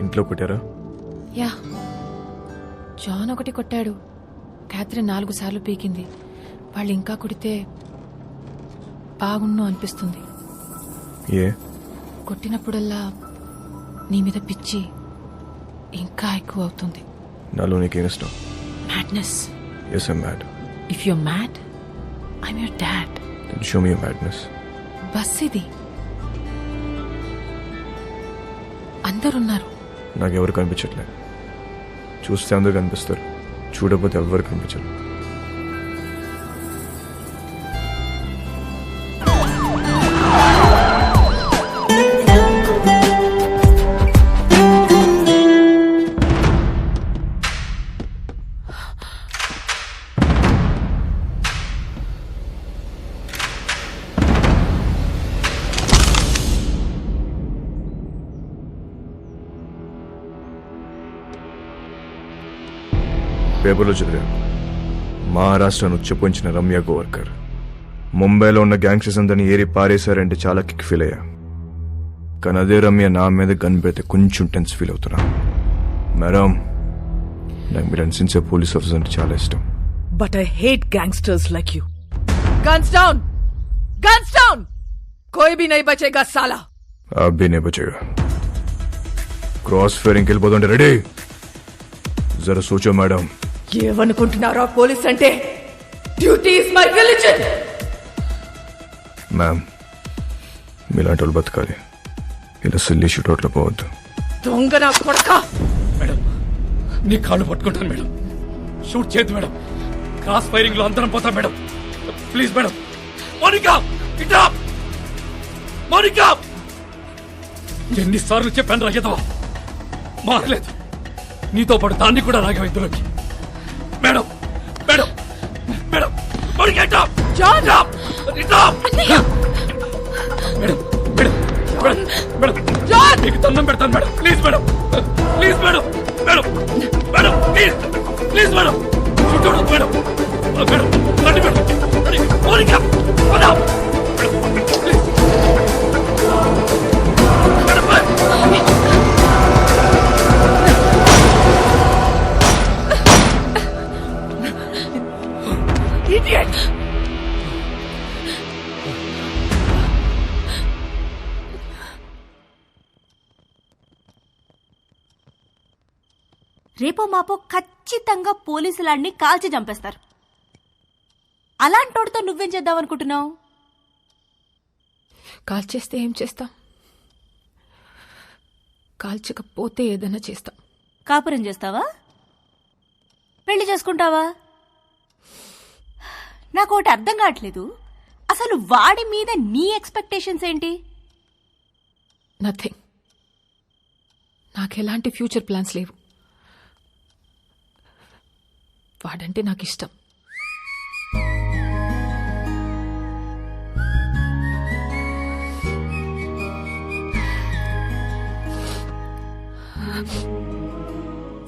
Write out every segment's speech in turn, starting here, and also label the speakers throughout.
Speaker 1: ఇంట్లో కొట్టారా?
Speaker 2: Yeah, John ఒకటి కొట్టాడు, క్యాథరిన్ 4 సార్లు పీకింది. వాళ్ళు ఇంకా కొడితే బాగుండు అనిపిస్తుంది.
Speaker 1: ఏ
Speaker 2: కొట్టినప్పుడల్లా నీ మీద పిచ్చి ఇంకా ఎక్కువ అవుతుంది.
Speaker 1: నాలో నీకేం ఇష్టం?
Speaker 2: Madness.
Speaker 1: Yes I'm mad.
Speaker 2: If you're mad, I'm your dad.
Speaker 1: Then show me your madness.
Speaker 2: బస్ ఇది, అందరున్నారు.
Speaker 1: నాకెవరు కనిపించట్లేదు. చూస్తే అందరు కనిపిస్తారు, చూడకపోతే ఎవరు కనిపించరు. పేపర్లో చదివా, మహారాష్ట్రను ఉచ్చపోంచిన రమ్య గోవర్కర్ ముంబైలో ఉన్న గ్యాంగ్స్టర్స్ అందరినీ ఏరి పారేశారంటే చాలా కిక్ ఫీల్ అయ్యా. కానీ అదే రమ్య నా మీద గన్ పెడితే కొంచెం టెన్స్ ఫీల్ అవుతున్నా. మేడం, నాకు మీరు సిన్సియర్ పోలీస్ ఆఫీసర్ అంటే చాలా ఇష్టం.
Speaker 3: But I hate gangsters like you. Guns down! Guns down! कोई भी नहीं बचेगा साला.
Speaker 1: आप भी नहीं बचेगा. क्रॉस फायरिंग వెళ్ళిపోతుంటే రెడీ. జరా సోచో మేడం.
Speaker 3: ఏమనుకుంటున్నారా పోలీస్ అంటే? Duty is my religion.
Speaker 1: Ma'am, మీలాంటి వాళ్ళు బతకాలి, ఇలా సిల్లీ షూట్అవుట్లో పోవద్దు.
Speaker 3: దొంగ నా కొడక.
Speaker 4: మేడం, నీ కాళ్ళు పట్టుకుంటాను మేడం. షూట్ చేయదు మేడం. క్రాస్ ఫైరింగ్ లో అందరం పోతాం మేడం. Please madam. మోనికా, ఇట్రా. మోనికా, ఎన్నిసార్లు చెప్పాను రాగేదవా, మారలేదు. నీతో పాటు దాన్ని కూడా రాగేవా ఇందులోకి. మేడం, మేడం, మేడం, మోనికా ఇట్రా.
Speaker 3: జాన్,
Speaker 4: ఇట్రా. Madam, madam, madam, madam,
Speaker 3: John,
Speaker 4: నీకు దండం పెడతాను madam. Please madam, please madam, madam, madam, please, please madam. చూడు మేడం, మేడం, రండి మేడం, రండి. Monika, madam, please. Madam,
Speaker 3: idiot.
Speaker 5: రేపో మాపో ఖచ్చితంగా పోలీసులాడిని కాల్చి చంపేస్తారు. అలాంటోడితో నువ్వేం చేద్దామనుకుంటున్నావు?
Speaker 2: కాల్చేస్తే ఏం చేస్తాం? కాల్చకపోతే ఏదైనా చేస్తాం.
Speaker 5: కాపురం చేస్తావా? పెళ్లి చేసుకుంటావా? నాకు ఒకటి అర్థం కావట్లేదు. అసలు వాడి మీద నీ ఎక్స్పెక్టేషన్స్ ఏంటి?
Speaker 2: నథింగ్. నాకెలాంటి ఫ్యూచర్ ప్లాన్స్ లేవు. వాడంటే నాకు ఇష్టం.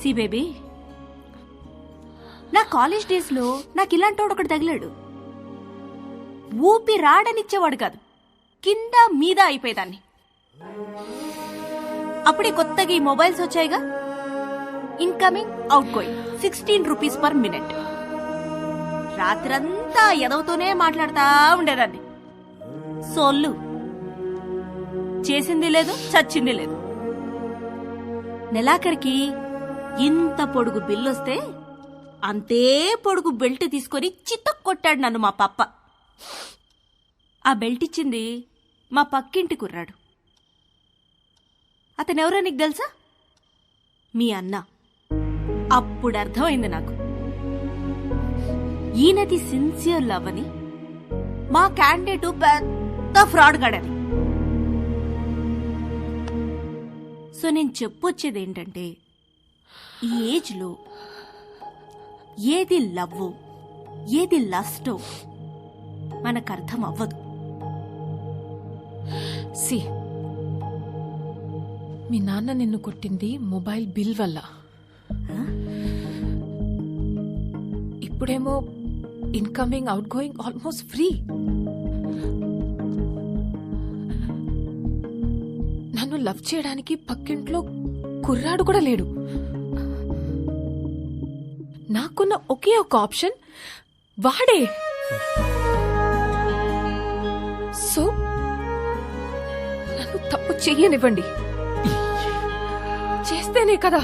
Speaker 5: సి బేబీ, నా కాలేజ్ డేస్ లో నాకు ఇలాంటోడు ఒకటి తగిలాడు. ఊపి రాడనిచ్చేవాడు కాదు, కింద మీద అయిపోయేదాన్ని. అప్పుడే కొత్తగా ఈ మొబైల్స్ వచ్చాయిగా, incoming outgoing 16 rupees per minute. రాత్రంతా ఎదవుతూనే మాట్లాడుతా ఉండేదాన్ని. సోళ్ళు చేసింది లేదు, చచ్చింది లేదు. నెలాఖరికి ఇంత పొడుగు బిల్లొస్తే అంతే పొడుగు బెల్ట్ తీసుకొని చిత్త కొట్టాడు నన్ను మా పప్ప. ఆ బెల్ట్ ఇచ్చింది మా పక్కింటి కుర్రాడు. అతనెవరో నీకు తెలుసా? మీ అన్న. అప్పుడు అర్థమైంది నాకు, ఈయనది సిన్సియర్ లవ్ అని, మా క్యాండిడేటు పెద్ద ఫ్రాడ్ గాడని. సో నేను చెప్పొచ్చేది ఏంటంటే, ఈ ఏజ్లో ఏది లవ్వో ఏది లస్టో మనకు అర్థం అవ్వదు.
Speaker 2: సి, మీ నాన్న నిన్ను కొట్టింది మొబైల్ బిల్ వల్ల. ఇప్పుడేమో incoming out going almost free. నన్ను లవ్ చేయడానికి పక్కింట్లో కుర్రాడు కూడా లేడు. నాకున్న ఒకే ఒక ఆప్షన్ వాడే. సో నన్ను తప్పు చెయ్యనివ్వండి. చేస్తేనే కదా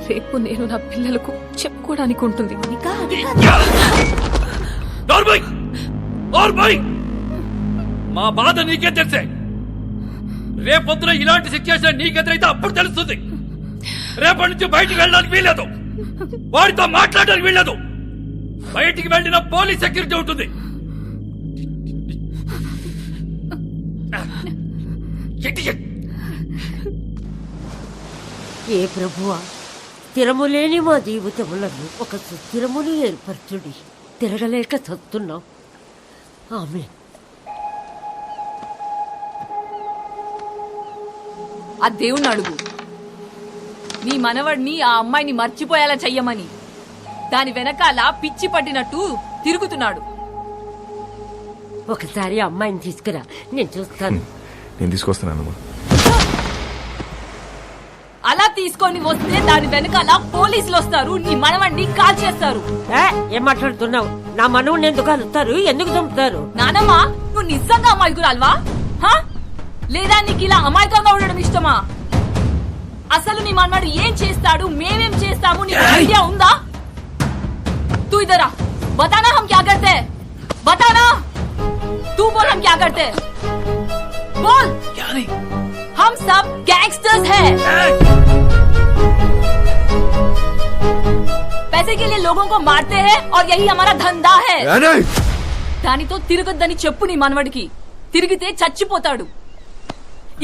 Speaker 2: రేపు నేను నా పిల్లలకు చెప్పుకోవడానికి ఉంటుంది.
Speaker 4: మా బాధ నీకే తెలిసే. రేపొద్దున ఇలాంటి సిచ్యువేషన్ నీకెదురైతే అప్పుడు తెలుస్తుంది. రేపటి నుంచి బయటికి వెళ్ళడానికి వీల్లేదు, వాడితో మాట్లాడడానికి వీల్లేదు. బయటికి వెళ్ళిన పోలీస్ సెక్యూరిటీ ఉంటుంది.
Speaker 6: ఏ ప్రభువా, స్థిరము లేని మా జీవితములను ఒక సుస్థిరమును ఏర్పరచుడి. తిరగలేక చస్తున్నాం. ఆమె
Speaker 3: ఆ దేవుణ్ణి అడుగు, నీ మనవడిని ఆ అమ్మాయిని మర్చిపోయేలా చెయ్యమని. దాని వెనకాల పిచ్చి పట్టినట్టు తిరుగుతున్నాడు.
Speaker 6: ఒకసారి అమ్మాయిని తీసుకురా, నేను చూస్తాను.
Speaker 1: నేను తీసుకొస్తానమ్మా.
Speaker 3: అలా తీసుకొని వస్తే దాని వెనకాల పోలీసులు వస్తారు, నీ మనవడిని కాల్ చేస్తారు.
Speaker 6: ఏం మాట్లాడుతున్నావు? నా మనవుని ఎందుకు అలుస్తారు? ఎందుకు చంపుతారు?
Speaker 3: నానమ్మా, నువ్వు నిజంగా అమాయకురాల్వా? లేదా నీకు ఇలా అమాయకంగా ఉండడం ఇష్టమా? అసలు నీ మనవాడు ఏం చేస్తాడు, మేమేం చేస్తాము నీకు ఐడియా ఉందా? तू इधर आ, बताना हम क्या करते हैं, बताना. तू बोल हम क्या करते हैं, बोल.
Speaker 4: क्या नहीं?
Speaker 3: हम सब गैंगस्टर्स हैं. पैसे के लिए लोगों को मारते हैं और यही हमारा धंधा है. దానితో తిరగొద్దని చెప్పు నీ మనవడికి. తిరిగితే చచ్చిపోతాడు.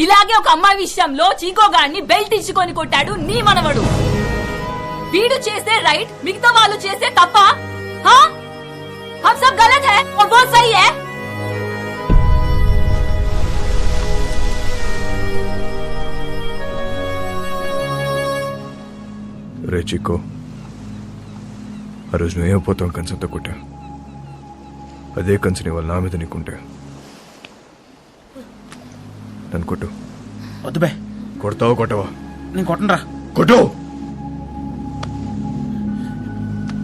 Speaker 3: ఇలాగే ఒక అమ్మాయి విషయంలో చీకోగాన్ని బెల్ట్ ఇచ్చుకొని కొట్టాడు నీ మనవడు. వీడు చేసే రైట్, మిగతా వాళ్ళు చేసే తప్ప? हम सब गलत है और वो सही है.
Speaker 1: రే చిక్కో, ఆ రోజు నువ్వేమైపోతావు కంచంతో కొట్టా. అదే కంచని వాళ్ళ నా మీద నీకుంటే నన్ను కొట్టు.
Speaker 7: వద్దు బే.
Speaker 1: కొడతావా కొట్టవా?
Speaker 7: నేను కొట్టనరా.
Speaker 1: కొట్టు.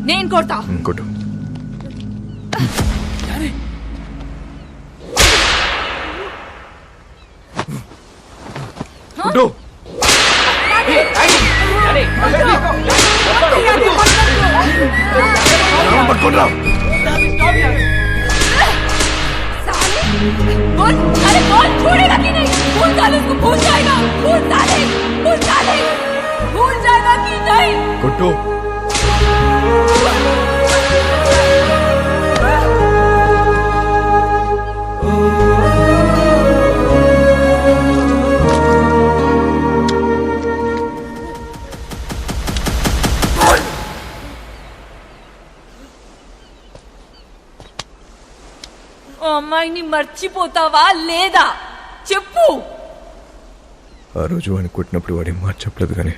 Speaker 3: నేను కొడతా.
Speaker 1: కొట్టు. కొట్టు. పట్టుకోండిరా.
Speaker 3: बोल, अरे बोल, छोड़ेगा कि नहीं? भूल डाले उसको, भूल जाएगा. भूल डाले, भूल डाले, भूल जाएगा कि नहीं?
Speaker 1: కొట్టు.
Speaker 3: అమ్మాయిని మర్చిపోతావా లేదా చెప్పు.
Speaker 1: ఆ రోజు వాడిని కొట్టినప్పుడు వాడేం మాట చెప్పలేదు, కానీ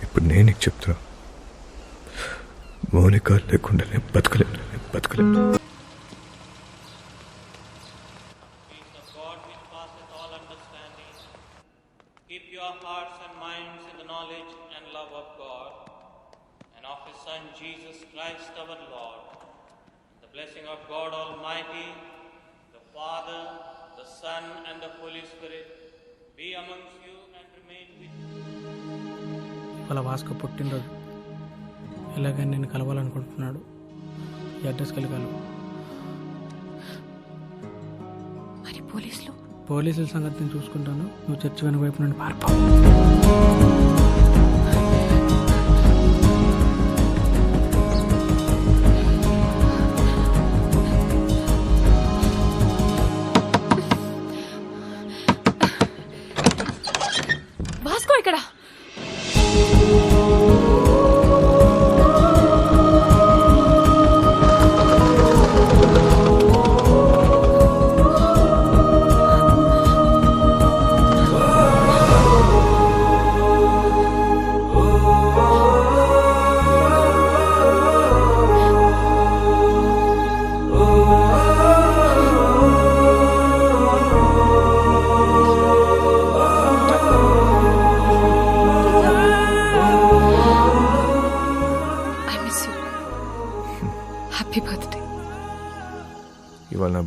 Speaker 1: ఇప్పుడు నేను నీకు చెప్తున్నా, మౌనిక లేకుండా నేను బతకలేను.
Speaker 8: Keep your hearts and minds in the knowledge and love of God and of His Son Jesus Christ our Lord. The blessing of God Almighty, the Father, the Son and the Holy Spirit be amongst you and remain with you.
Speaker 7: వాళ్ళ వాస్క పుట్టినరోజు ఇలాగని నేను కలవాలనుకుంటున్నాడు. ఈ అడ్రస్కి వెళ్ళి కలవు.
Speaker 2: మరి పోలీసులు?
Speaker 7: పోలీసుల సంగతి నేను చూసుకుంటాను. నువ్వు చర్చి వెనుక వైపు నుండి పారిపో.
Speaker 2: వాస్కో ఇక్కడ.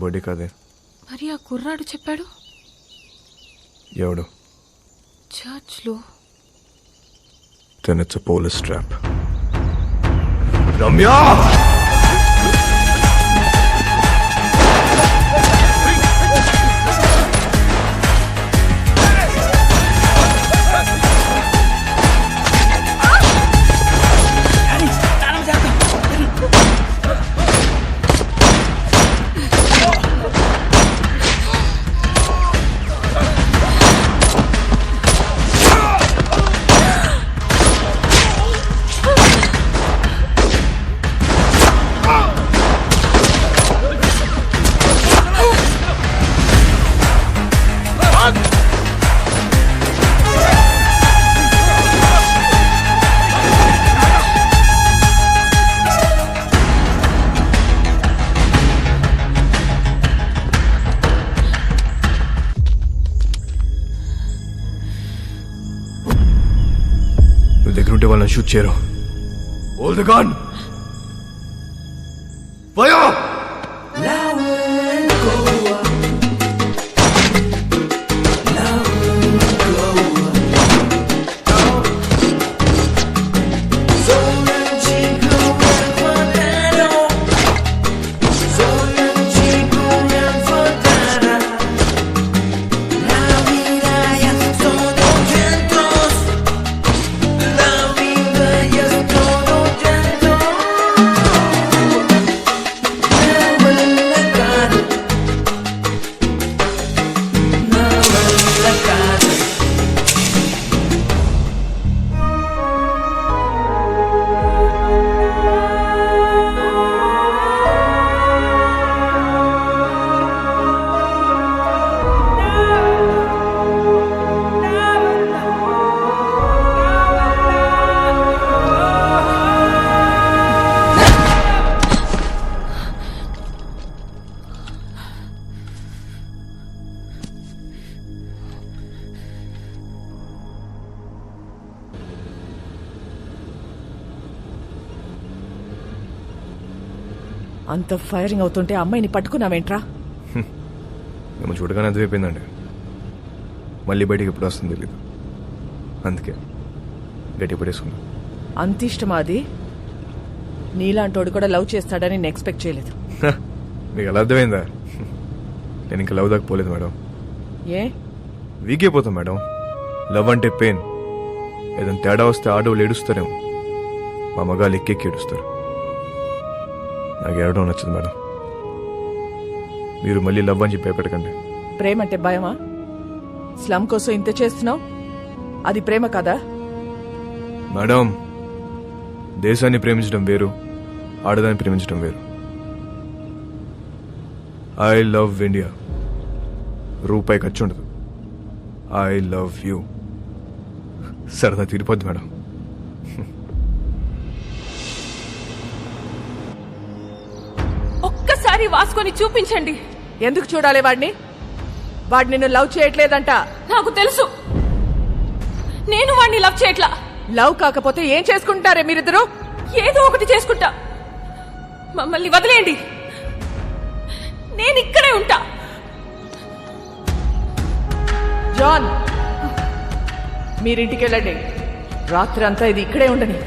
Speaker 1: బర్త్డే కాదే.
Speaker 2: మరి ఆ కుర్రాడు చెప్పాడు
Speaker 1: ఎవడు?
Speaker 2: చర్చ్లో.
Speaker 1: Then it's a police trap. Ramya! దగ్గర ఉంటే వాళ్ళని షూట్ చేయరు. Hold the gun! Fire!
Speaker 9: అంత ఫైరింగ్ అవుతుంటే అమ్మాయిని పట్టుకున్నావేంట్రా?
Speaker 1: మేము చూడగానే అర్థమైపోయిందండి. మళ్ళీ బయటికి ఎప్పుడు వస్తుంది తెలీదు, అందుకే గట్టి పడేసుకున్నాం.
Speaker 9: అంత ఇష్టమా అది? నీలాంటోడు కూడా లవ్ చేస్తాడని నేను ఎక్స్పెక్ట్ చేయలేదు.
Speaker 1: మీకు ఎలా అర్థమైందా? నేను ఇంకా లవ్ దాకా పోలేదు మేడం.
Speaker 9: ఏ
Speaker 1: వీక్ అయిపోతాం మేడం. లవ్ అంటే పెయిన్. ఏదైనా తేడా వస్తే ఆడవాళ్ళు ఏడుస్తారేమో, మా మగాళ్ళు ఎక్కెక్కి ఏడుస్తారు. నాకు ఏడవడం నచ్చదు మేడం. మీరు మళ్ళీ లవ్ అని చెప్పి భయపెట్టకండి.
Speaker 9: ప్రేమ అంటే భయమా? స్లమ్ కోసం ఇంత చేస్తున్నావు, అది ప్రేమ కదా?
Speaker 1: మేడం, దేశాన్ని ప్రేమించడం వేరు, ఆడదాన్ని ప్రేమించడం వేరు. I love India. రూపాయి ఖర్చు ఉండదు. I love you. సరదా తీరిపోద్ది మేడం.
Speaker 2: ఒక్కసారి వాసుకొని చూపించండి.
Speaker 9: ఎందుకు చూడాలి వాడిని? వాడు నిన్ను లవ్ చేయట్లేదంట.
Speaker 2: నాకు తెలుసు, నేను వాడిని లవ్ చేయట్లా.
Speaker 9: లవ్ కాకపోతే ఏం చేసుకుంటారే మీరిద్దరు?
Speaker 2: ఏదో ఒకటి చేసుకుంటా. మమ్మల్ని వదిలేయండి, నేను ఇక్కడే ఉంటా.
Speaker 9: జాన్, మీరింటికి వెళ్ళండి. రాత్రి అంతా ఇది ఇక్కడే ఉండని,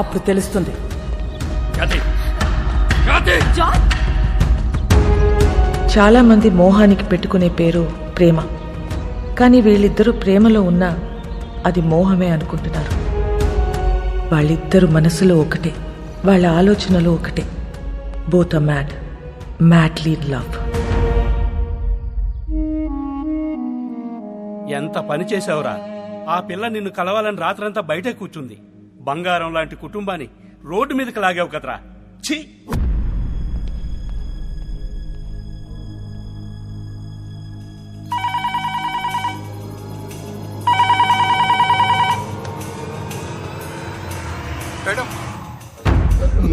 Speaker 9: అప్పుడు తెలుస్తుంది.
Speaker 2: జాన్,
Speaker 10: చాలా మంది మోహానికి పెట్టుకునే పేరు ప్రేమ. కానీ వీళ్ళిద్దరూ ప్రేమలో ఉన్నా అది మోహమే అనుకుంటున్నారు. వాళ్ళిద్దరు మనసులో ఒకటే, వాళ్ళ ఆలోచనలు ఒకటే. Both are mad, madly in love.
Speaker 11: ఎంత పని చేశావురా? ఆ పిల్ల నిన్ను కలవాలని రాత్రంతా బయటే కూర్చుంది. బంగారం లాంటి కుటుంబాన్ని రోడ్డు మీదకి లాగావు కదరా. ఛీ!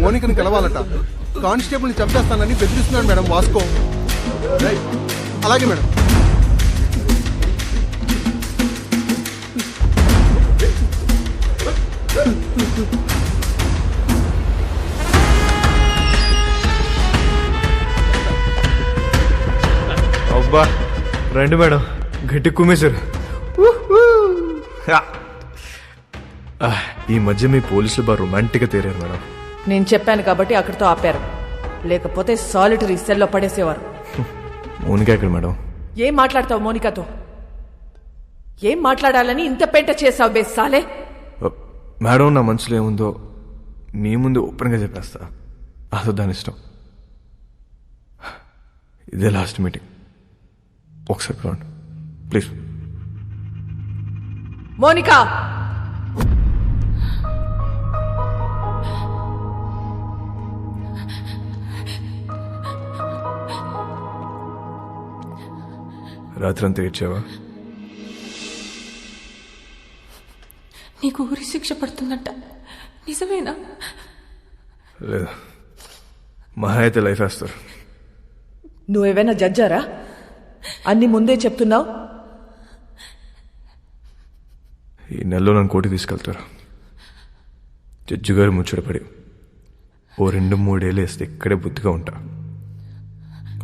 Speaker 12: మోనికని కలవాలట. కానిస్టేబుల్ని చంపేస్తానని బెదిరిస్తున్నాడు మేడం వాస్కో. అలాగే మేడం.
Speaker 1: రండి మేడం గట్టి కుమ్మేశారు. ఈ మధ్య మీ పోలీసులు బాగా రొమాంటిక్గా తేరారు మేడం.
Speaker 9: నేను చెప్పాను కాబట్టి అక్కడితో ఆపారు, లేకపోతే సాలిటరీ సెల్లో పడేసేవారు.
Speaker 1: మౌనిక ఎక్కడ మేడం?
Speaker 9: ఏం మాట్లాడతావు మోనికాతో? ఏం మాట్లాడాలని ఇంత పెంట చేసావు బే సాలే?
Speaker 1: మేడం నా మనసులో ఏముందో మీ ముందు ఓపెన్గా చెప్పేస్తా. అదో దాని ఇష్టం. ఇదే లాస్ట్ మీటింగ్, ఒకసారి పిలవండి ప్లీజ్.
Speaker 9: మోనికా,
Speaker 1: రాత్రంతా ఏడ్చావా?
Speaker 2: నీకు ఊరి శిక్ష పడుతుందంట, నిజమేనా?
Speaker 1: లేదా, మహా అయితే లైఫ్ వేస్తారు.
Speaker 9: నువ్వేమైనా జడ్జారా? అన్ని ముందే చెప్తున్నావు.
Speaker 1: ఈ నెలలో నన్ను కోర్టుకి తీసుకెళ్తారు. జడ్జి గారు ముచ్చటపడి ఓ 2-3 ఏళ్ళు వేస్తే ఇక్కడే బుద్ధిగా ఉంటా.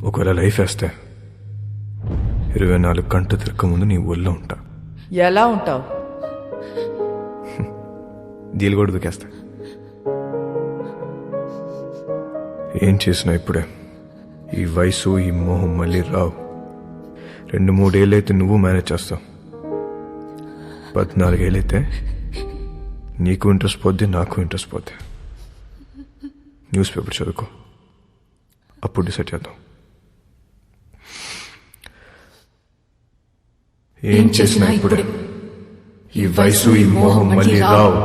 Speaker 1: ఒకవేళ లైఫ్ వేస్తే 24 గంటలు తిరగక ముందు నీ ఊళ్ళో ఉంటా.
Speaker 9: ఎలా ఉంటావు?
Speaker 1: దీలు కూడా దుకేస్తా. ఏం చేసినా ఇప్పుడే. ఈ వయసు ఈ మోహం మళ్ళీ రావు. 2-3 ఏళ్ళైతే నువ్వు మేనేజ్ చేస్తావు. 14 ఏళ్ళైతే నీకు ఇంట్రెస్ట్ పోద్ది, నాకు ఇంట్రెస్ట్ పోద్ది. న్యూస్ పేపర్ చదువుకో, అప్పుడు డిసైడ్ చేద్దాం. ఏం చేసినా ఇప్పుడే. ఈ వయసు ఈ మోహం మళ్ళీ రావు.